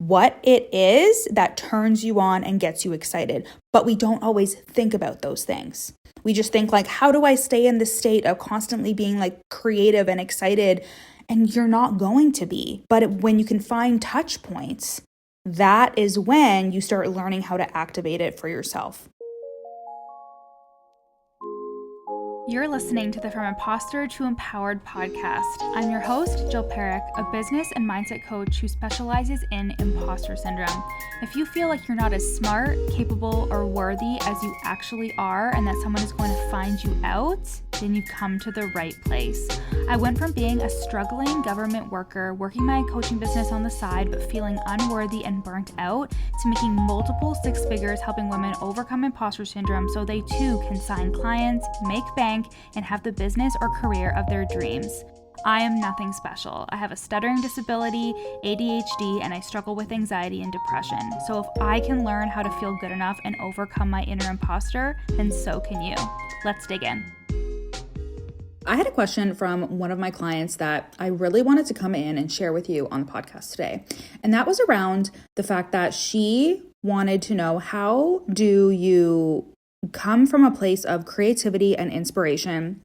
what it is that turns you on and gets you excited. But we don't always think about those things. We just think like, how do I stay in this state of constantly being like creative and excited? And you're not going to be. But when you can find touch points, that is when you start learning how to activate it for yourself. You're listening to the From Imposter to Empowered podcast. I'm your host, Jill Perrick, a business and mindset coach who specializes in imposter syndrome. If you feel like you're not as smart, capable, or worthy as you actually are, and that someone is going to find you out, then you've come to the right place. I went from being a struggling government worker, working my coaching business on the side, but feeling unworthy and burnt out, to making multiple six figures helping women overcome imposter syndrome so they too can sign clients, make bank, and have the business or career of their dreams. I am nothing special. I have a stuttering disability, ADHD, and I struggle with anxiety and depression. So if I can learn how to feel good enough and overcome my inner imposter, then so can you. Let's dig in. I had a question from one of my clients that I really wanted to come in and share with you on the podcast today. And that was around the fact that she wanted to know, how do you come from a place of creativity and inspiration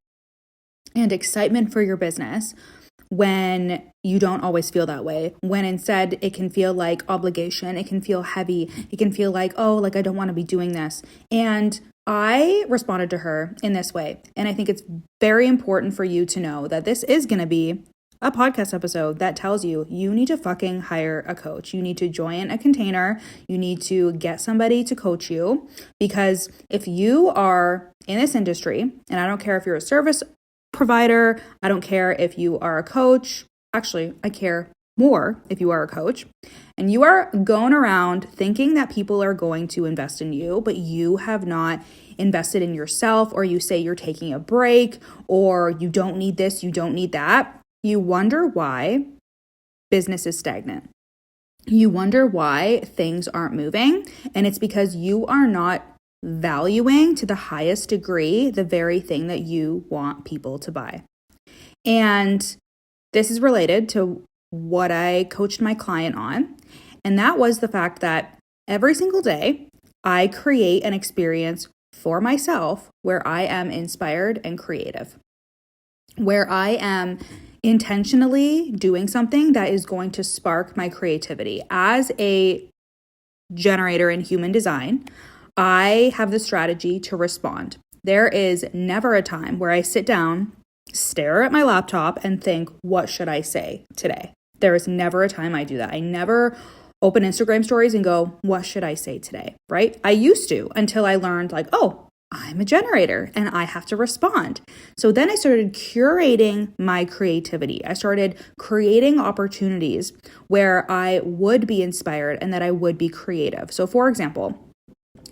and excitement for your business when you don't always feel that way, when instead it can feel like obligation, it can feel heavy, it can feel like, oh, like I don't want to be doing this. And I responded to her in this way. And I think it's very important for you to know that this is going to be a podcast episode that tells you you need to fucking hire a coach. You need to join a container. You need to get somebody to coach you, because if you are in this industry, and I don't care if you're a service provider, I don't care if you are a coach. Actually, I care more if you are a coach, and you are going around thinking that people are going to invest in you, but you have not invested in yourself, or you say you're taking a break, or you don't need this, you don't need that. You wonder why business is stagnant. You wonder why things aren't moving. And it's because you are not valuing to the highest degree the very thing that you want people to buy. And this is related to what I coached my client on. And that was the fact that every single day I create an experience for myself where I am inspired and creative, where I am intentionally doing something that is going to spark my creativity. As a generator in human design, I have the strategy to respond. There is never a time where I sit down, stare at my laptop, and think, what should I say today? There is never a time I do that. I never open Instagram stories and go, what should I say today, right? I used to, until I learned like, oh, I'm a generator and I have to respond. So then I started curating my creativity. I started creating opportunities where I would be inspired and that I would be creative. So for example,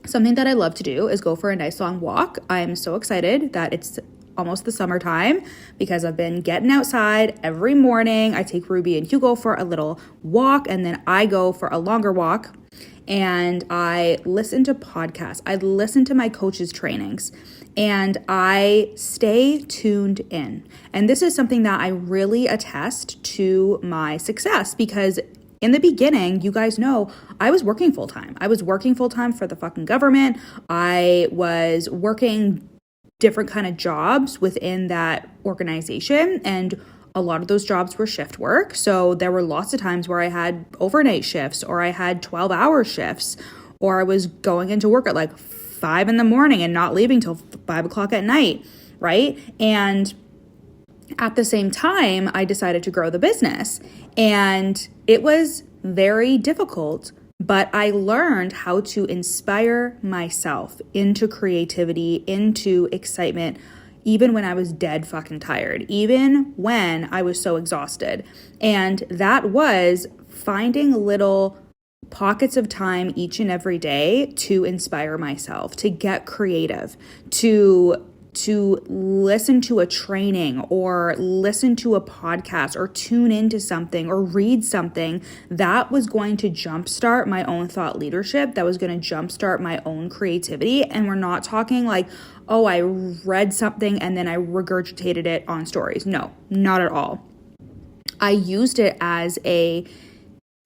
something that I love to do is go for a nice long walk. I'm so excited that it's almost the summertime because I've been getting outside every morning. I take Ruby and Hugo for a little walk, and then I go for a longer walk. And I listen to podcasts. I listen to my coach's trainings, and I stay tuned in. And this is something that I really attest to my success, because in the beginning, you guys know, I was working full time. I was working full time for the fucking government. I was working different kind of jobs within that organization, and a lot of those jobs were shift work. So there were lots of times where I had overnight shifts, or I had 12-hour shifts, or I was going into work at like 5 a.m. and not leaving till 5 o'clock at night, right? And at the same time, I decided to grow the business, and it was very difficult, but I learned how to inspire myself into creativity, into excitement, even when I was dead fucking tired, even when I was so exhausted. And that was finding little pockets of time each and every day to inspire myself, to get creative, to listen to a training or listen to a podcast or tune into something or read something that was going to jumpstart my own thought leadership, that was going to jumpstart my own creativity. And we're not talking like, oh, I read something and then I regurgitated it on stories. No, not at all. I used it as a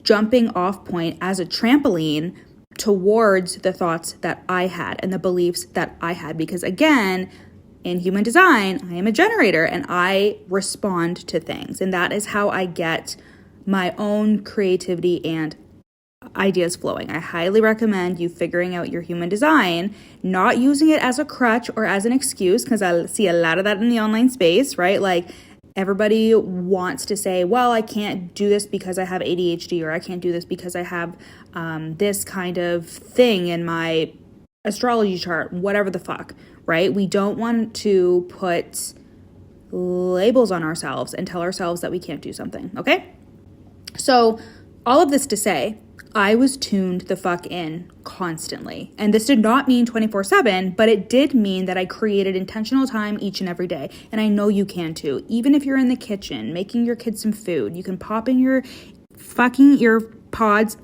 jumping off point as a trampoline towards the thoughts that I had and the beliefs that I had. Because again, in human design, I am a generator and I respond to things. And that is how I get my own creativity and ideas flowing. I highly recommend you figuring out your human design, not using it as a crutch or as an excuse, because I see a lot of that in the online space, right? Like everybody wants to say, well, I can't do this because I have ADHD, or I can't do this because I have this kind of thing in my astrology chart, whatever the fuck, right? We don't want to put labels on ourselves and tell ourselves that we can't do something, okay? So all of this to say, I was tuned the fuck in constantly. And this did not mean 24/7, but it did mean that I created intentional time each and every day. And I know you can too. Even if you're in the kitchen making your kids some food, you can pop in your fucking AirPods,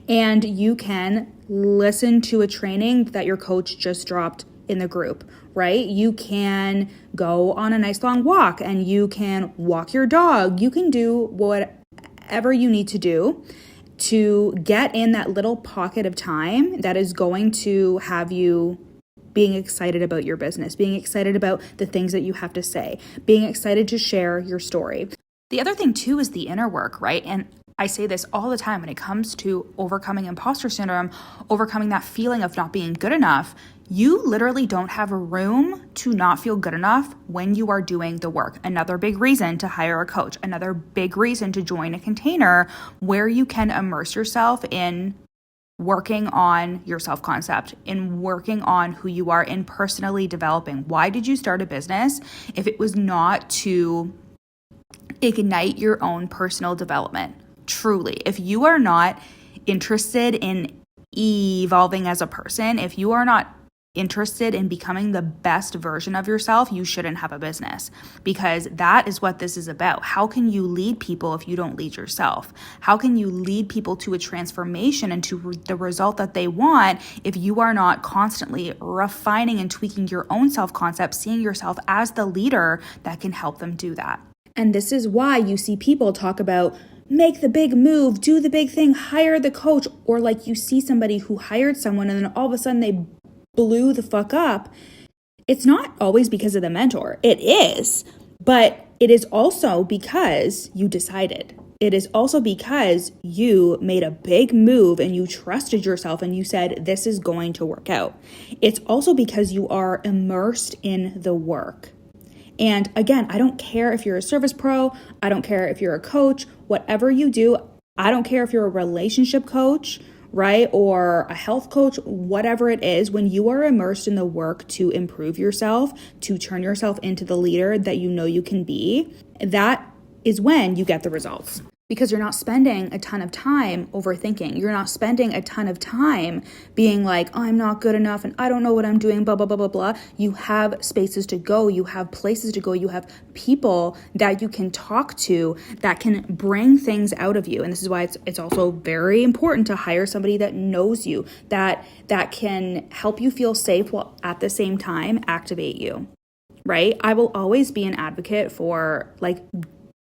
and you can listen to a training that your coach just dropped in the group, right? You can go on a nice long walk and you can walk your dog. You can do whatever you need to do to get in that little pocket of time that is going to have you being excited about your business, being excited about the things that you have to say, being excited to share your story. The other thing too is the inner work, right? And I say this all the time when it comes to overcoming imposter syndrome, overcoming that feeling of not being good enough. You literally don't have a room to not feel good enough when you are doing the work. Another big reason to hire a coach, another big reason to join a container where you can immerse yourself in working on your self-concept, in working on who you are, in personally developing. Why did you start a business if it was not to ignite your own personal development? Truly, if you are not interested in evolving as a person, if you are not interested in becoming the best version of yourself, you shouldn't have a business, because that is what this is about. How can you lead people if you don't lead yourself? How can you lead people to a transformation and to the result that they want if you are not constantly refining and tweaking your own self-concept, seeing yourself as the leader that can help them do that? And this is why you see people talk about make the big move, do the big thing, hire the coach, or like you see somebody who hired someone and then all of a sudden they blew the fuck up. It's not always because of the mentor. It is, but it is also because you decided. It is also because you made a big move and you trusted yourself and you said, this is going to work out. It's also because you are immersed in the work. And again, I don't care if you're a service pro, I don't care if you're a coach, whatever you do, I don't care if you're a relationship coach, right? Or a health coach, whatever it is, when you are immersed in the work to improve yourself, to turn yourself into the leader that you know you can be, that is when you get the results. Because you're not spending a ton of time overthinking. You're not spending a ton of time being like, oh, I'm not good enough and I don't know what I'm doing, blah, blah, blah, blah, blah. You have spaces to go. You have places to go. You have people that you can talk to that can bring things out of you. And this is why it's also very important to hire somebody that knows you, that can help you feel safe while at the same time activate you, right? I will always be an advocate for like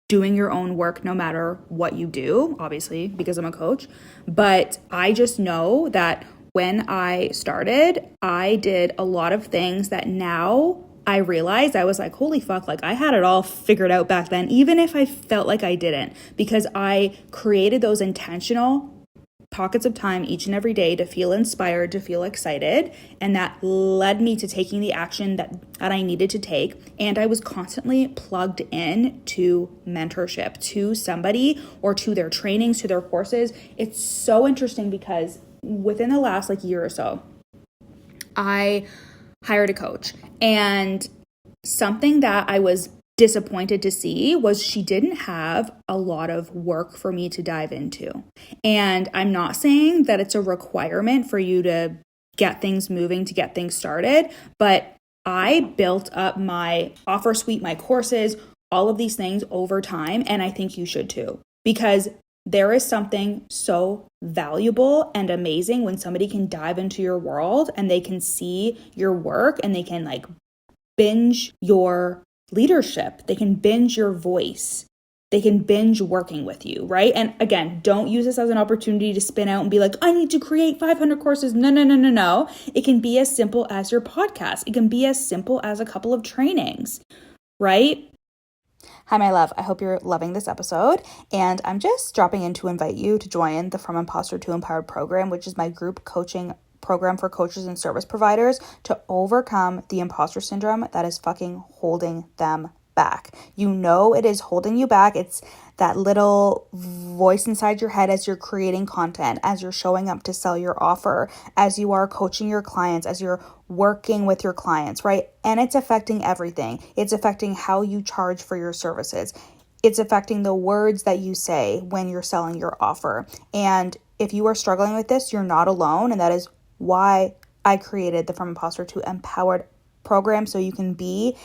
doing your own work no matter what you do, obviously, because I'm a coach. But I just know that when I started, I did a lot of things that now I realized I was like, holy fuck, like I had it all figured out back then, even if I felt like I didn't, because I created those intentional pockets of time each and every day to feel inspired, to feel excited. And that led me to taking the action that I needed to take. And I was constantly plugged in to mentorship, to somebody or to their trainings, to their courses. It's so interesting because within the last year or so, I hired a coach, and something that I was disappointed to see was she didn't have a lot of work for me to dive into. And I'm not saying that it's a requirement for you to get things moving, to get things started, but I built up my offer suite, my courses, all of these things over time, and I think you should too, because there is something so valuable and amazing when somebody can dive into your world and they can see your work and they can binge your leadership. They can binge your voice. They can binge working with you, right? And again, don't use this as an opportunity to spin out and be like, I need to create 500 courses. No. It can be as simple as your podcast. It can be as simple as a couple of trainings, right? Hi, my love. I hope you're loving this episode. And I'm just dropping in to invite you to join the From Imposter to Empowered program, which is my group coaching program for coaches and service providers to overcome the imposter syndrome that is fucking holding them back. You know it is holding you back. It's that little voice inside your head as you're creating content, as you're showing up to sell your offer, as you are coaching your clients, as you're working with your clients, right? And it's affecting everything. It's affecting how you charge for your services. It's affecting the words that you say when you're selling your offer. And if you are struggling with this, you're not alone. And that is why I created the From Imposter to Empowered program, so you can be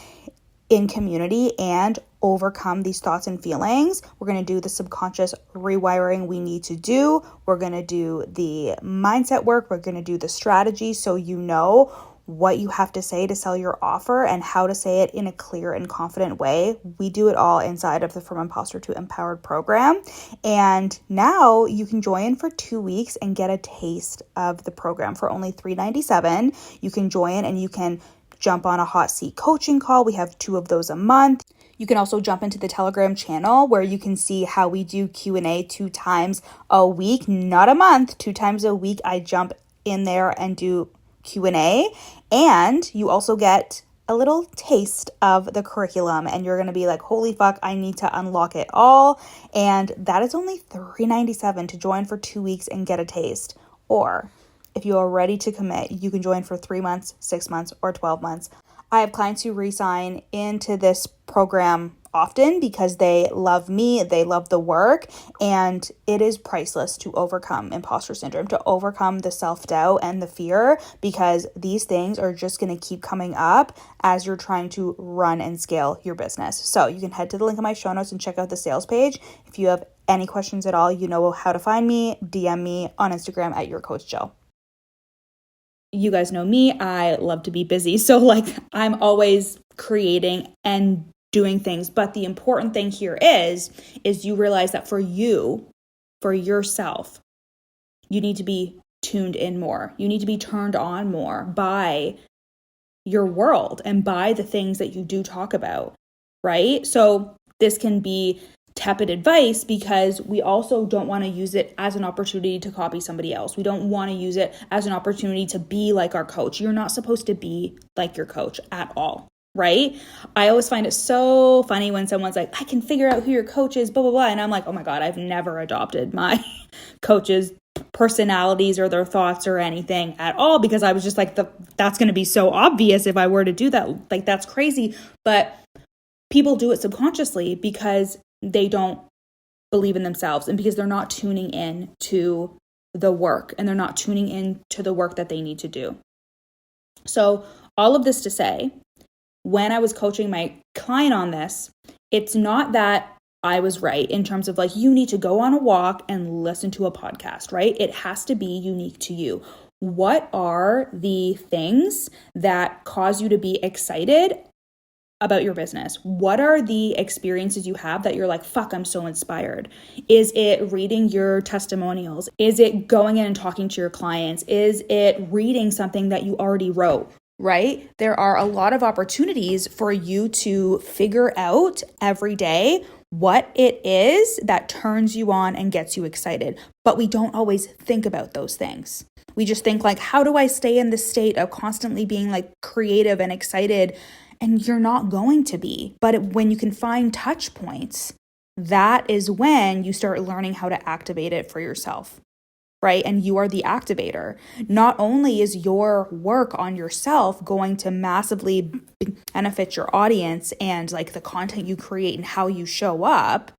in community and overcome these thoughts and feelings. We're going to do the subconscious rewiring we need to do. We're going to do the mindset work. We're going to do the strategy so you know what you have to say to sell your offer and how to say it in a clear and confident way. We do it all inside of the From Imposter to Empowered program. And now you can join for 2 weeks and get a taste of the program for only $397. You can join and you can jump on a hot seat coaching call. We have 2 of those a month. You can also jump into the Telegram channel where you can see how we do Q&A 2 times a week, not a month, 2 times a week. I jump in there and do Q&A, and you also get a little taste of the curriculum, and you're going to be like, holy fuck, I need to unlock it all. And that is only $397 to join for 2 weeks and get a taste. Or if you are ready to commit, you can join for 3 months, 6 months, or 12 months. I have clients who re-sign into this program often because they love me, they love the work, and it is priceless to overcome imposter syndrome, to overcome the self-doubt and the fear, because these things are just going to keep coming up as you're trying to run and scale your business. So you can head to the link in my show notes and check out the sales page. If you have any questions at all, you know how to find me. DM me on Instagram at YourCoachJill. You guys know me, I love to be busy. So I'm always creating and doing things. But the important thing here is you realize that for you, for yourself, you need to be tuned in more. You need to be turned on more by your world and by the things that you do talk about, right? So this can be tepid advice because we also don't want to use it as an opportunity to copy somebody else. We don't want to use it as an opportunity to be like our coach. You're not supposed to be like your coach at all, right? I always find it so funny when someone's like, I can figure out who your coach is, blah, blah, blah. And I'm like, oh my God, I've never adopted my coach's personalities or their thoughts or anything at all, because I was just like, that's going to be so obvious if I were to do that. Like, that's crazy. But people do it subconsciously because they don't believe in themselves and because they're not tuning in to the work and they're not tuning in to the work that they need to do. So all of this to say, when I was coaching my client on this, it's not that I was right in terms of you need to go on a walk and listen to a podcast, right? It has to be unique to you. What are the things that cause you to be excited about your business? What are the experiences you have that you're like, fuck, I'm so inspired? Is it reading your testimonials? Is it going in and talking to your clients? Is it reading something that you already wrote, right? There are a lot of opportunities for you to figure out every day what it is that turns you on and gets you excited. But we don't always think about those things. We just think how do I stay in this state of constantly being creative and excited? And you're not going to be. But when you can find touch points, that is when you start learning how to activate it for yourself, right? And you are the activator. Not only is your work on yourself going to massively benefit your audience and the content you create and how you show up,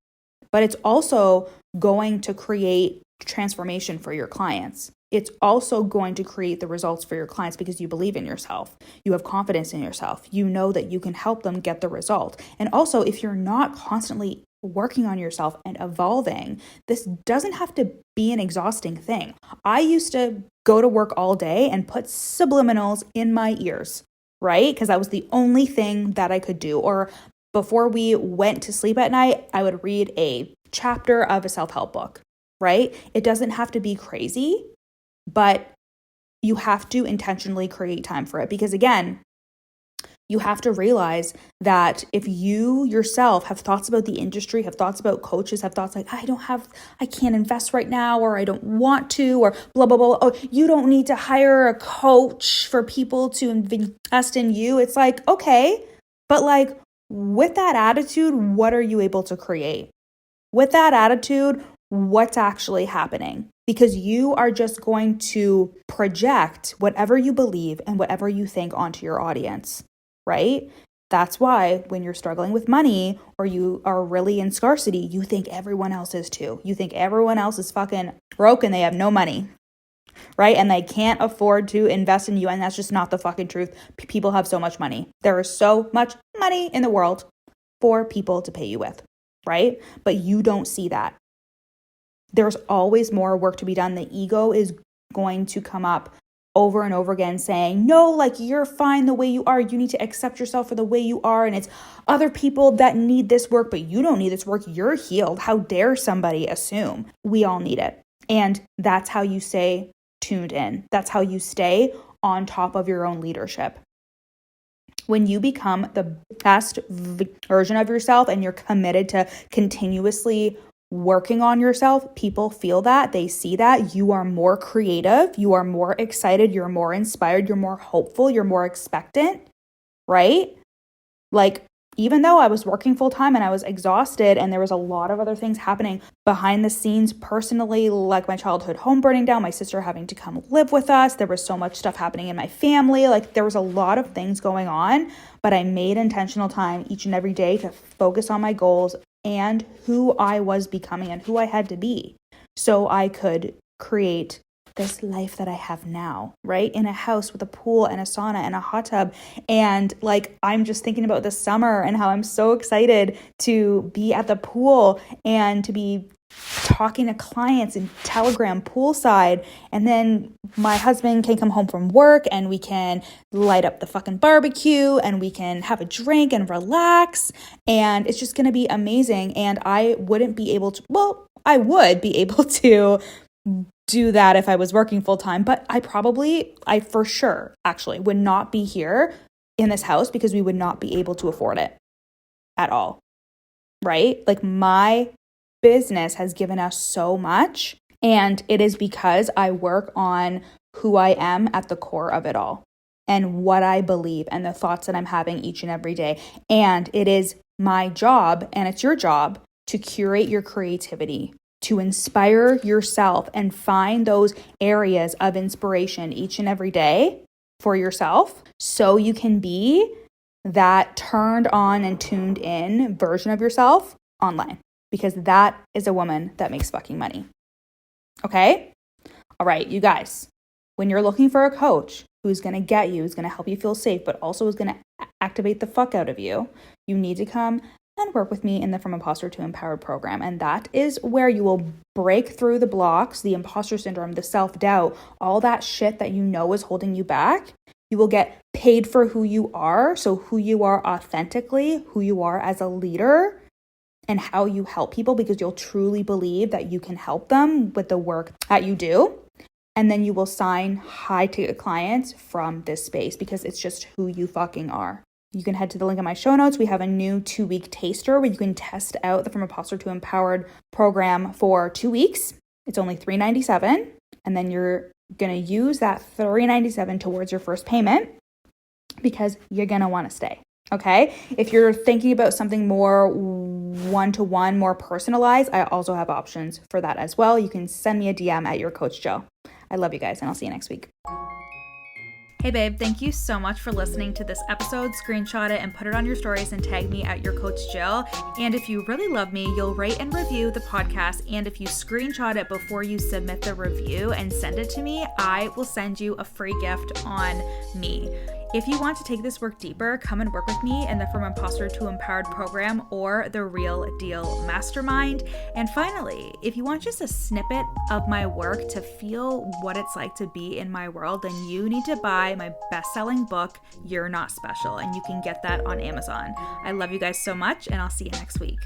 but it's also going to create transformation for your clients. It's also going to create the results for your clients because you believe in yourself. You have confidence in yourself. You know that you can help them get the result. And also, if you're not constantly working on yourself and evolving, this doesn't have to be an exhausting thing. I used to go to work all day and put subliminals in my ears, right? Because that was the only thing that I could do. Or before we went to sleep at night, I would read a chapter of a self-help book, right? It doesn't have to be crazy, but you have to intentionally create time for it. Because again, you have to realize that if you yourself have thoughts about the industry, have thoughts about coaches, have thoughts like, I can't invest right now, or I don't want to, or blah, blah, blah. Oh, you don't need to hire a coach for people to invest in you. It's like, okay, but like with that attitude, what are you able to create? With that attitude, what's actually happening? Because you are just going to project whatever you believe and whatever you think onto your audience. Right? That's why when you're struggling with money or you are really in scarcity, you think everyone else is too. You think everyone else is fucking broke and they have no money, right? And they can't afford to invest in you. And that's just not the fucking truth. People have so much money. There is so much money in the world for people to pay you with, right? But you don't see that. There's always more work to be done. The ego is going to come up over and over again saying, no, like you're fine the way you are. You need to accept yourself for the way you are. And it's other people that need this work, but you don't need this work. You're healed. How dare somebody assume? We all need it. And that's how you stay tuned in. That's how you stay on top of your own leadership. When you become the best version of yourself and you're committed to continuously working on yourself, people feel that, they see that. You are more creative, you are more excited, you're more inspired, you're more hopeful, you're more expectant, right? Like, even though I was working full time and I was exhausted and there was a lot of other things happening behind the scenes personally, like my childhood home burning down, my sister having to come live with us, there was so much stuff happening in my family, like there was a lot of things going on, but I made intentional time each and every day to focus on my goals and who I was becoming and who I had to be so I could create this life that I have now, right? In a house with a pool and a sauna and a hot tub. And like, I'm just thinking about this summer and how I'm so excited to be at the pool and to be talking to clients in Telegram poolside. And then my husband can come home from work and we can light up the fucking barbecue and we can have a drink and relax. And it's just going to be amazing. And I wouldn't be able to, well, I would be able to do that if I was working full time, but I for sure actually would not be here in this house because we would not be able to afford it at all, right? Like my business has given us so much, and it is because I work on who I am at the core of it all and what I believe and the thoughts that I'm having each and every day. And it is my job, and it's your job, to curate your creativity, to inspire yourself and find those areas of inspiration each and every day for yourself so you can be that turned on and tuned in version of yourself online, because that is a woman that makes fucking money. Okay? All right, you guys, when you're looking for a coach who's going to get you, who's going to help you feel safe, but also is going to activate the fuck out of you, you need to come and work with me in the From Imposter to Empowered program. And that is where you will break through the blocks, the imposter syndrome, the self-doubt, all that shit that you know is holding you back. You will get paid for who you are. So who you are authentically, who you are as a leader, and how you help people, because you'll truly believe that you can help them with the work that you do. And then you will sign high ticket clients from this space because it's just who you fucking are. You can head to the link in my show notes. We have a new 2-week taster where you can test out the From Imposter to Empowered program for 2 weeks. It's only $397. And then you're going to use that $397 towards your first payment because you're going to want to stay. Okay? If you're thinking about something more one-to-one, more personalized, I also have options for that as well. You can send me a DM at your Coach Jill. I love you guys, and I'll see you next week. Hey babe, thank you so much for listening to this episode. Screenshot it and put it on your stories and tag me at your Coach Jill. And if you really love me, you'll rate and review the podcast. And if you screenshot it before you submit the review and send it to me, I will send you a free gift on me. If you want to take this work deeper, come and work with me in the From Imposter to Empowered program or the Real Deal Mastermind. And finally, if you want just a snippet of my work to feel what it's like to be in my world, then you need to buy my best-selling book, You're Not Special, and you can get that on Amazon. I love you guys so much, and I'll see you next week.